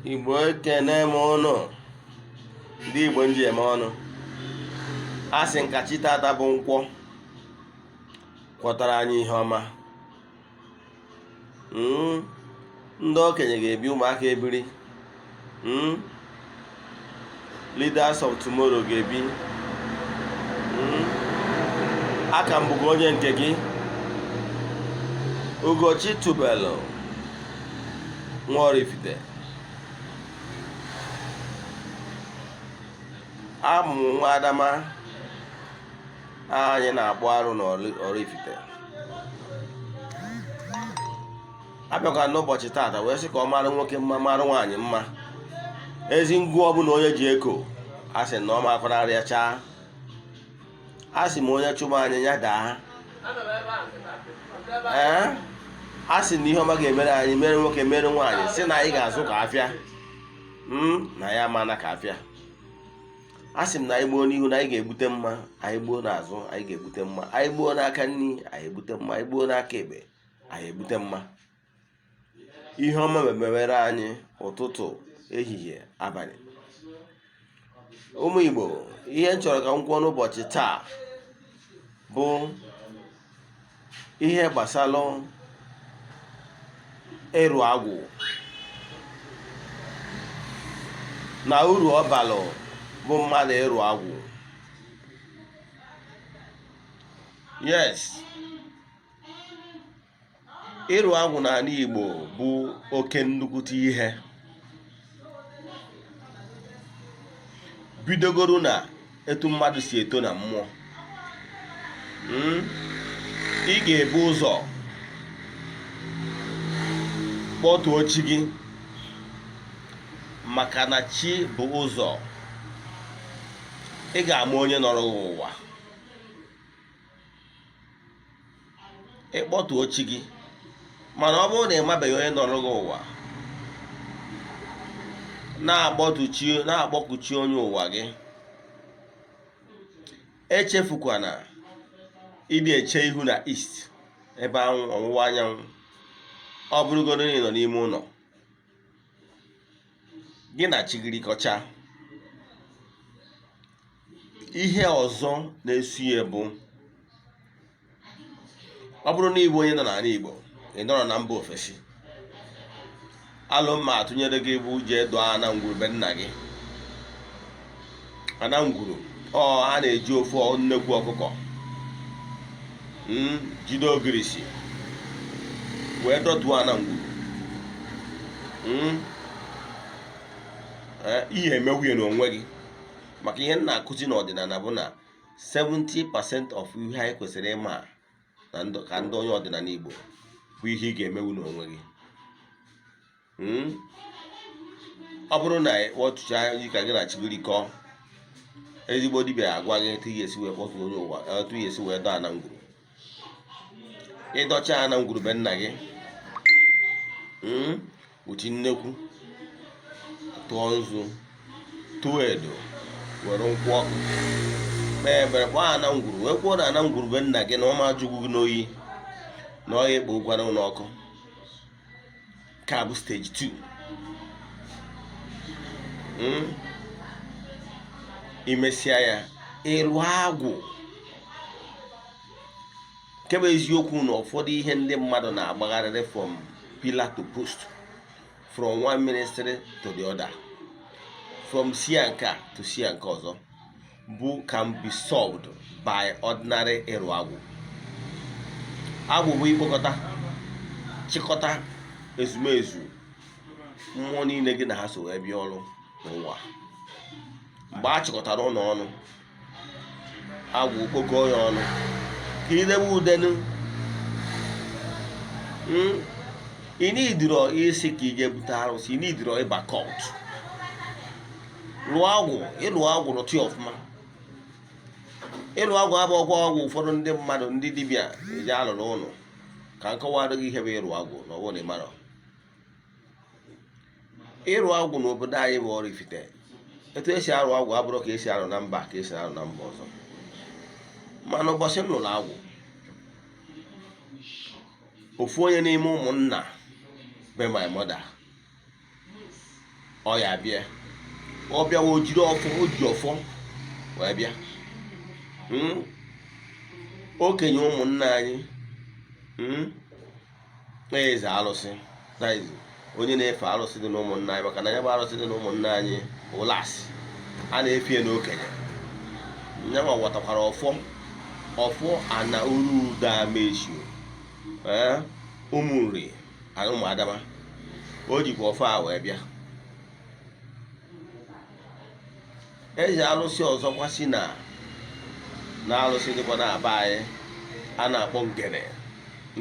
Igbo ekene m ụnụ ndị Igbo nji eme ọnụ. A sị nkachi tata bụ nkwọ kwọtara anyị ihe ọma. Ndị okenye ga-ebi, ụmụaka ebiri. Leaders of tomorrow ga-ebi. Aka m bụkwa onye nke gị, Ugochi tubelu nwa Oraifite. Amụ nwa Adama anyị na-akpụ arụ n'Oraifite. Abịakwa n'ụbọchị taata wee sị ka ọ mara nwoke mma, mara nwaanyị mma. Ezi ngwu ọbụla onye ji eko, a sị na ọ makwararịa chaa. A sị m onye chụba anyị ya daa. A sị na ihe ọma ga-emere anyị, mere nwoke mere nwaanyị, sị na anyị ga-azụ ka afịa. Na ya mana ka afịa. A sị m na anyị gbuo n'ihu na anyị ga-egbute mma, anyị gbuo n'azụ anyị ga-egbute mma, anyị gbuo n'aka nri anyị egbute mma, anyị gbuo n'aka ekpe anyị egbute mma. Ihe ọma mewere anyị ụtụtụ, ehihie, abalị. Ụmụ Igbo, ihe m chọrọ ka m kwuo n'ụbọchị taa bụ ihe gbasara ịrụ agwụ na uru ọ balụ bụ mmadụ ịrụ agwụ. Yes, ịrụ agwụ n'ala Igbo bụ oke nnukwute ihe. Bidogoro na etu mmadụ si eto na mmụọ. Ị ga-ebu ụzọ kpọtuo chi gị, maka na chi bụ ụzọ. Ị ga-ama onye nọrọ ụwa. Ịkpọtuo chi gị, mana ọ bụrụ na ị mabeghị onye nọrọ gị ụwa, na-akpọkuchi onye ụwa gị, echefukwana ịdị eche ihu na east, ebe ọwụwa anyanwụ. Ọ bụrụgodo na ị nọ n'ime ụlọ gị na chi gị kọcha. Ihe ọzọ na-eso ya bụ, ọ bụrụ na ịbụ onye nọ n'ala Igbo, ị nọrọ na mba ofesi, alụ mma atụnyere gị bụ jee dụọ ana ngwuru be nna gị. Ana ngwuru a na-eji ofu nnekwu ọkụkọ jide ogirisi wee dọtuo ana ngwuru. Ihe emewuye n'onwe gị, maka ihe m na-akụzi n'ọdịnala bụ na 70% of ihe anyị kwesịrị ịma ka ndị onye ọdịnala Igbo bụ ihe ị ga-emewu n'onwe gị. Ọ bụrụ na ịkpọtụcha anyị ka gị na chi gị kọọ, ezigbo dibịa agwa gị etu ihe esi wee kpọtụ onye ụwa, etu ihe esi wee dọọ ana ngwuru. Ịdọcha ana ngwuru be nna gị, uchi nnekwu, tụọ nzu, tụọ edo, were nkwụ ọkụ kpee ekpere, kpọọ ana ngwuru, wee kwuo na ana ngwuru be nna gị na ọma jụgwu gị n'oyi, na ọ ga-ekpo ụgwanụ n'ọkụ. Ka bụ stage 2. Imesịa ya, ịrụ agwụ. Nke bụ eziokwu na ụfọdụ ihe ndị mmadụ na-agbagharịrị from pillar to post, from one ministry to the other, from sia nke a to sia nke ọzọ, bụ can be solved by ordinary ịrụ agwụ. Agwụ bụ ikpokọta, chịkọta ezumezu mmụọ niile gị na ha so wee bịa ọrụ n'ụwa. Mgbe a chịkọtara ụlọ ọnụ, agwụ kpokọọ ya ọnụ, ka idewe udenu. Ị nidiro isi ka ije bute arụsị, ị nidiro ịba kọt. Lụọ agwụ, ịlụ agwụ rụtụ ọfụma. Ịlụ agwụ abụọkwa ọgwụ ụfọdụ ndị mmadụ, ndị dibịa eji alụrụ ụlọ. Ka nkọwa gị ihe bụ ịrụ agwụ na ọwụ na ịmara. Ịrụ agwụ n'obodo anyị bụ Oraifite. Etu esi arụ agwụ abụrụ ka esi arụ na mba, ka esi arụ na mba ọzọ. Mana ụbọchị m lụrụ agwụ, ofu onye n'ime ụmụnna be my mother ọ ya bịa ọ bịawa o jiri ọfọ o ji ọfọ wee bịa okenye ụmụnna anyị eze alụsị onye na-efe alụsị dị n'ụmụnna anyị maka na ya bụ alụsị dị n'ụmụnna anyị ụlasị a na-efe n'okenye nyanwa watakwara ọfọ ana uru udo amesio ụmụ nri ụmụ Adama o jikwa ọfọ a wee bịa eze alụsị ọzọkwa si na alụsị dịkwa na-aba anyị a na-akpọ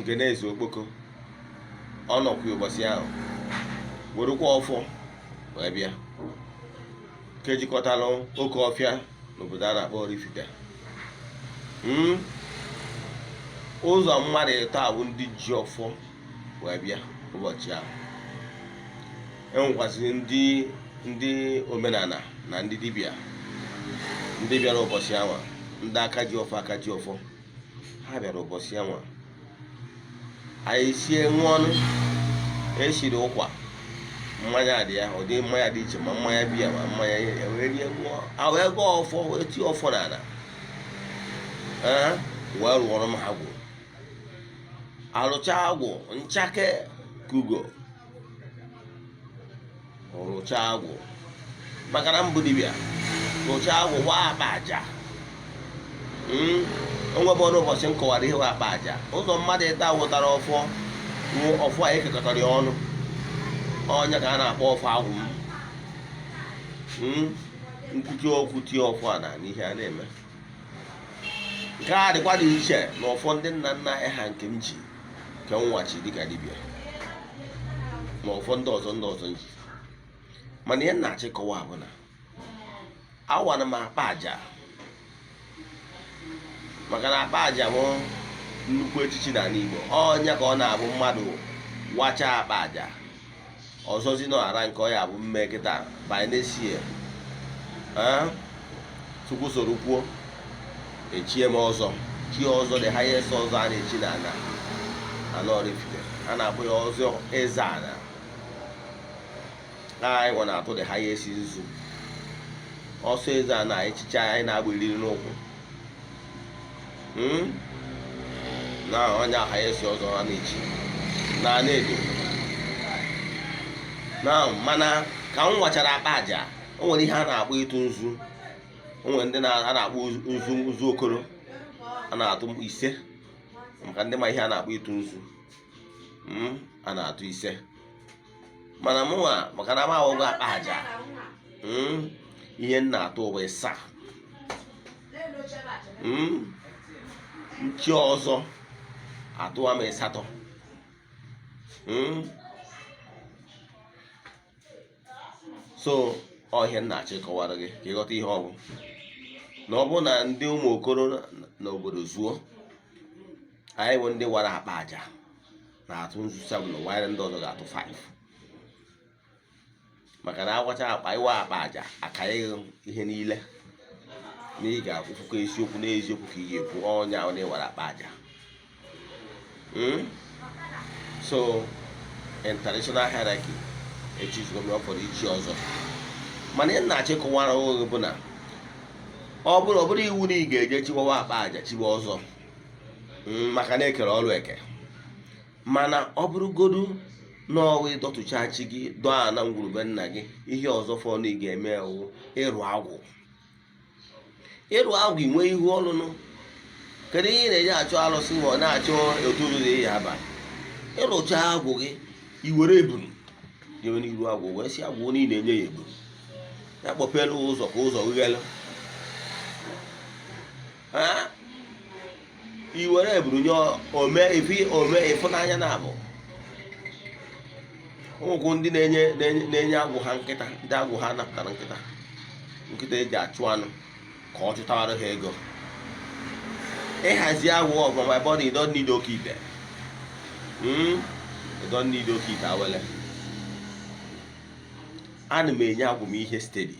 ngene eze okpoko ọ nọkwa ụbọchị ahụ werekwa ọfọ wee bịa kejikọtalụ oke ọfịa n'obodo a na-akpọ Oraifite ụzọ mmadụ ịtọ abụ ndị ji ọfọ wee bịa ụbọchị ahụ enwekwaziri ndị omenala na ndị dibịa ndị bịara ụbọchị ahụ ndị aka ji ọfọ ha bịara ụbọchị ahụ anyị sie ṅụọ ọnụ esiri ụkwa mmanya dị ya ụdị mmanya dị iche ma mmanya biya ma mmanya wee rie ṅụọ wee gọọ ọfọ wee tie ọfọ n'ala wee rụọrọ m agwụ arụcha agwụ nchake kugo rụcha agwụ maka na mbụ dibịa rụcha agwụ waa akpa aja onwebe ọnụ ụbọchị m kọwara ihe akpa aja ụzọ mmadụ ịta wụtara ọfọ a ekekọtara ya ọnụ ọnya ka a na-akpọ ọfọ agwụ nkwuchi okwu tie ọfọ a na n'ihe a na-eme nke a dịkwa dị iche na ọfọ ndị nna nna anyị ha nke m ji nke nwachi dịka dibịa na ọfọ ndị ọzọ ji mana ihe nna-achị kọwa bụ na awana m akpa aja maka na akpa aja bụ nnukwu echichi n'ala Igbo ọnya ka ọ na-abụ mmadụ wacha akpa aja ọzọzi n'ọghara nke ọ ya bụ mme kịta banesie Chukwu soro kwuo echie m ọzọ chi ọzọ dị highest ọzọ a na-echi n'ala Oraifite a na-akpọ ya ọzọ Eze-Ana anyị nwa na-atụ dị highest nzu ọsọ Eze-Ana echiche anyị na-agba eriri n'ụkwụ na onye highest ọzọ a na-echi na Edo na mana ka m nwachara akpa aja o nwere ihe a na-akpọ ịtụ nzu o nwere ndị a na-akpọ nzu okoro a na-atụ 5 maka ndị ma ihe a na-akpọ ịtụ nzu a na-atụ 5 mana mụnwa maka na m awụgo akpa aja ihe m na-atụ bụ 7 nchi ọzọ atụwa m 8 so ọhịa nna-achị kọwara gị ka ịghọta ihe ọ bụ na ọ bụ na ndị ụmụ okoro n'obodo zuo anyị bụ ndị wara akpa aja na-atụ nzu 7 wanyere ndị ọzọ ga-atụ 5 maka na agwacha akpa ịwa akpa aja akaghị ihe niile na ị ga-akwụfụkwa eziokwu n'eziokwu ka ị ga-ekwu ọnya ahụ na ịwara akpa aja so international hierarchy echizugo m ọfọrọ ichi ọzọ mana ihe na-achị kọwara oge bụ na ọ bụrụ iwu na ị ga-eje chiwawa akpa aja chiwa ọzọ maka na ekere ọrụ eke mana ọ bụrụgodu n'ọwa ịdọtụcha chi gị dọọ ana ngwurube nna gị ihe ọzọ fọ na ị ga-eme ewu ịrụ agwụ inwe ihu ọlụnụ kedu ihe ị na-eji achọ alụsị ma ọ na-achọ otu ụzọ ya aba ịrụcha agwụ gị iwere eburu jewe n'iru agwụ wee si agwụ niile enye ya eburu ya kpọpelu ụzọ ka ụzọ ghelu iwere eburu nye ome ịfụnanya na abụ ụmụkwụ ndị na-enye agwụ ha nkịta ndị agwụ ha napụtara nkịta eji achụ anụ ka ọ chụtawara ha ego ịhazi agwụ ọgwụ my body don't need oke ite don't need oke ite awele ana m enye agwụ m ihe steady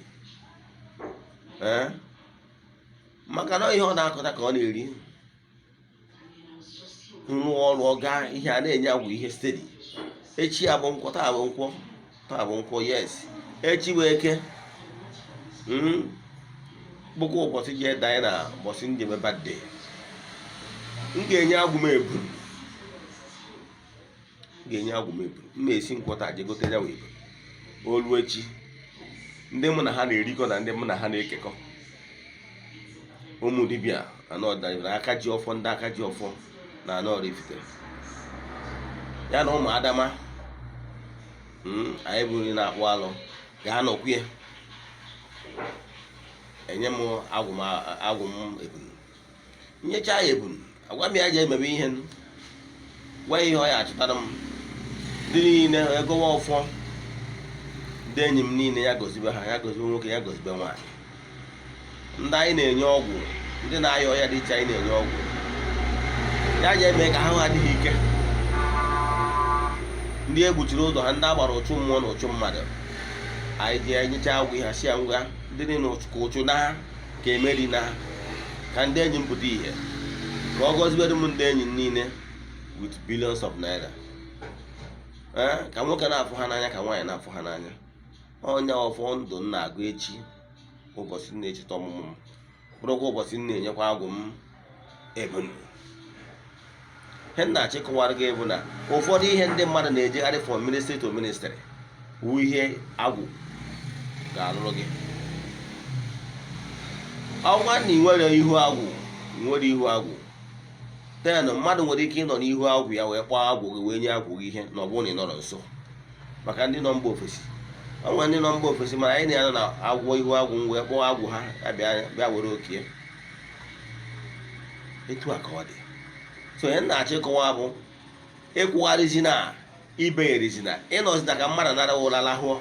maka na ihe ọ na-akọta ka ọ na-eri nrụọ ọrụ ọga ihe a na-enye agwụ ihe steady echi abụ nkwọ taa abụ nkwọ yes echi wee ke bụkwa ụbọchị ji ede anyị na ụbọchị njeme birthday. M ga-enye agwụ m eburu, m esi nkwọta je gote ya wee olu echi ndị mụ na ha na-erikọ na ndị mụ na ha na-ekekọ. Ụmụ dibịa anọ ọdịnala aka ji ọfọ, ndị aka ji ọfọ na anọ Oraifite ya na ụmụ Adama anyị bụ nri na-akpụ alụ ga-anọkwu ya enye m agwụ m ebunu. Nyecha ya ebunu agwa m ya je emebe ihe gwa ihe ọ ya achụtara m. Ndị niile egowa ọfọ, ndị enyi m niile ya gozibe ha, ya gozibe nwoke, ya gozibe nwaanyị. Ndị anyị na-enye ọgwụ, ndị na-aya ọya dị iche anyị na-enye ọgwụ ya je eme ka ha adịghị ike. Ndị egbuchiri ụzọ ha, ndị agbara ụchụ mmụọ na ụchụ mmadụ, anyị ji enyecha agwụ ha si ya ngwa ndị niile ka ụchụ na ha ka emeri na ha, ka ndị enyi m pụta ihe, ka ọ gọzibere m ndị enyi m niile with billions of naira. Ka nwoke na-afụ ha n'anya, ka nwaanyị na-afụ ha n'anya. Onye ọfọ ndụ m na-agụ echi ụbọchị m na-echeta ọmụmụ m, bụrụkwa ụbọchị m na-enyekwa agwụ m ebunu. Ihe m na-achịkọwara gị bụ na ụfọdụ ihe ndị mmadụ na-ejegharị from ministry to ministry wu ihe agwụ ga-alụrụ gị. Ọnwa na ị nwere ihu agwụ, ten mmadụ nwere ike ịnọ n'ihu agwụ ya wee kpọọ agwụ gị wee nye agwụ gị ihe na ọ bụrụ na ị nọrọ nso. Maka ndị nọ mba ofesi, ọ nwere ndị nọ mba ofesi mana anyị na-anọ na agwọ ihu agwụ m wee kpọọ agwụ ha bịa were okie. Etu a ka ọ dị. So ihe na-achọ ịkọwa bụ ịkwụgharịzina, ibegherizina, ịnọzina ka mmadụ nara ụra lahụọ.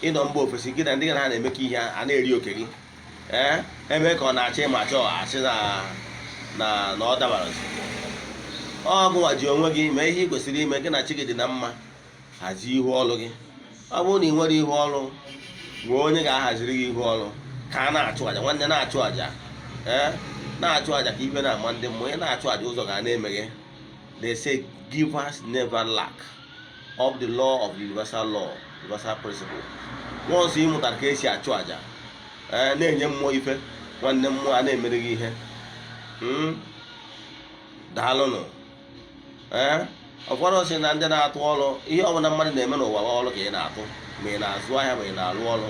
Ịnọ mba ofesi gị na ndị ha na-emekọ ihe a na-eri oke gị. Eme ka ọ na-achọ ịma chọọ achị na ọ dabara. Ọ gụnwa ji onwe gị mee ihe ị kwesịrị ime, gị na chi gị dị na mma, hazie ihu ọrụ gị. Ọ bụrụ na ị nwere ihu ọrụ, nwee onye ga-ahaziri gị ihu ọrụ ka a na-achụ aja. Nwanne na-achụ aja, na-achụ aja ka ibe na-ama ndị mmụọ. Onye na-achụ aja ụzọ ga na-eme gị. They say givers never lack of the law of universal law, universal principle. Once ị mụtara ka esi achụ aja, na-enye mmụọ ife, nwanne mmụọ a na-emere gị ihe. Daalụnụ. Ụfọdụ sị na ndị na-atụ ọrụ, ihe ọbụla mmadụ na-eme n'ụwa ọrụ ka ị na-atụ, ma ị na-azụ ahịa ma ị na-alụ ọrụ,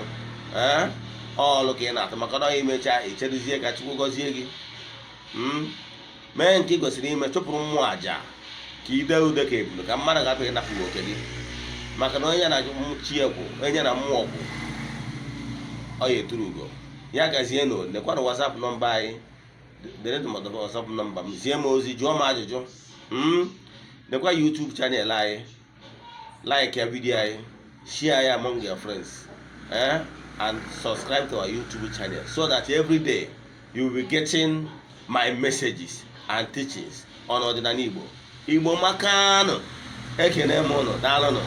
ọrụ ka ị na-atụ. Maka na imecha icheruzie ka Chukwu gọzie gị. Mee nke ị kwesịrị ime, chụpụrụ mmụọ aja ka ide ude ka ebulu, ka mmadụ ga-apụ ịnapụ gị oke gị. Maka na onye na chi ekwu, onye na mmụọ kwụ, ọ ya eturu ugo. Ya gazie no, lekwa na WhatsApp nọmba anyị, dere tụmatụ WhatsApp nọmba m, zie m ozi, jụọ m ajụjụ. Lekwa YouTube channel anyị, like ya video anyị, share ya among your friends, and subscribe to our YouTube channel so that every day you will be getting my messages and teachings on ọdịnala Igbo. Igbo makanụ, ekene m ụnụ, daalụnụ.